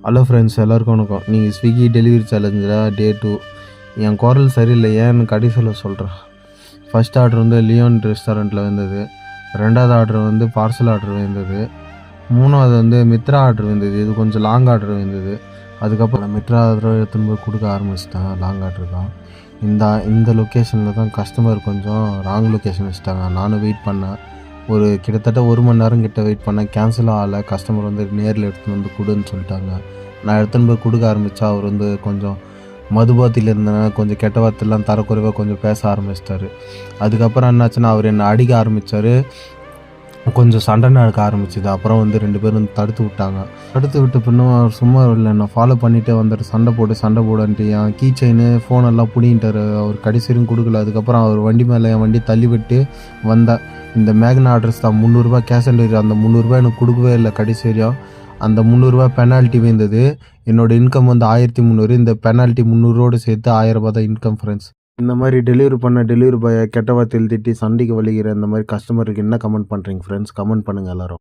Hello friends, எல்லாருக்கும் வணக்கம். நீங்கள் ஸ்விக்கி டெலிவரி சேலஞ்சில் டே 2. என் குரல் சரியில்லை, ஏன்னு கடைசியில் சொல்கிறேன். ஃபஸ்ட் ஆர்டர் வந்து லியோன் ரெஸ்டாரண்ட்டில் வந்தது. ரெண்டாவது ஆர்டர் வந்து பார்சல் ஆர்டர் வந்தது. மூணாவது வந்து மித்ரா ஆர்டர் வந்தது. இது கொஞ்சம் லாங் ஆர்டர் வந்தது. அதுக்கப்புறம் மித்ரா ஆர்டர் எடுத்துன்னு போய் கொடுக்க ஆரம்பிச்சிட்டேன். லாங் ஆர்டர் தான். இந்த லொக்கேஷனில் தான் கஸ்டமர் கொஞ்சம் ராங் லொக்கேஷன் வச்சுட்டாங்க. நானும் வெயிட் பண்ணேன். கிட்டத்தட்ட 1 மணி நேரம் கிட்ட வெயிட் பண்ணேன். கேன்சல் ஆகலை. கஸ்டமர் வந்து நேரில் எடுத்துன்னு வந்து கொடுன்னு சொல்லிட்டாங்க. நான் எடுத்துன்னு போய் கொடுக்க ஆரம்பித்தா அவர் வந்து கொஞ்சம் மதுபாத்தியில் இருந்தேன், கொஞ்சம் கெட்ட வார்த்தைலாம் தரக்குறைவாக கொஞ்சம் பேச ஆரம்பிச்சிட்டாரு. அதுக்கப்புறம் என்னாச்சுன்னா அவர் என்னை அடிக்க ஆரம்பித்தார். கொஞ்சம் சண்டை நடக்க ஆரம்பிச்சிது. அப்புறம் வந்து 2 பேரும் தடுத்து விட்டாங்க. தடுத்து விட்டு பின்னும் அவர் சும்மா இல்லை, நான் ஃபாலோ பண்ணிகிட்டே வந்துட்டு சண்டை போடுன்ட்டு என் கீ செயின் ஃபோனெல்லாம் பிடிங்கிட்டார். அவர் கடைசி வரையும் கொடுக்கல. அதுக்கப்புறம் அவர் வண்டி மேலே என் வண்டி தள்ளி விட்டு வந்தேன். இந்த மேக்னா அட்ரஸ் தான் 300 கேஷ் ஆன் டெலிவரி. அந்த 300 எனக்கு கொடுக்கவே இல்லை கடைசி வரையும். அந்த 300 பெனால்ட்டி வந்தது. என்னோடய இன்கம் வந்து 1300. இந்த பெனால்ட்டி 300 சேர்த்து 1000 தான் இன்கம் ஃப்ரெண்ட்ஸ். இந்த மாதிரி டெலிவரி பாயை கெட்ட வார்த்தையில் திட்டி சண்டைக்கு வலிக்கிற இந்த மாதிரி கஸ்டமருக்கு என்ன கமெண்ட் பண்ணுறீங்க ஃப்ரெண்ட்ஸ்? கமெண்ட் பண்ணுங்கள் எல்லோரும்.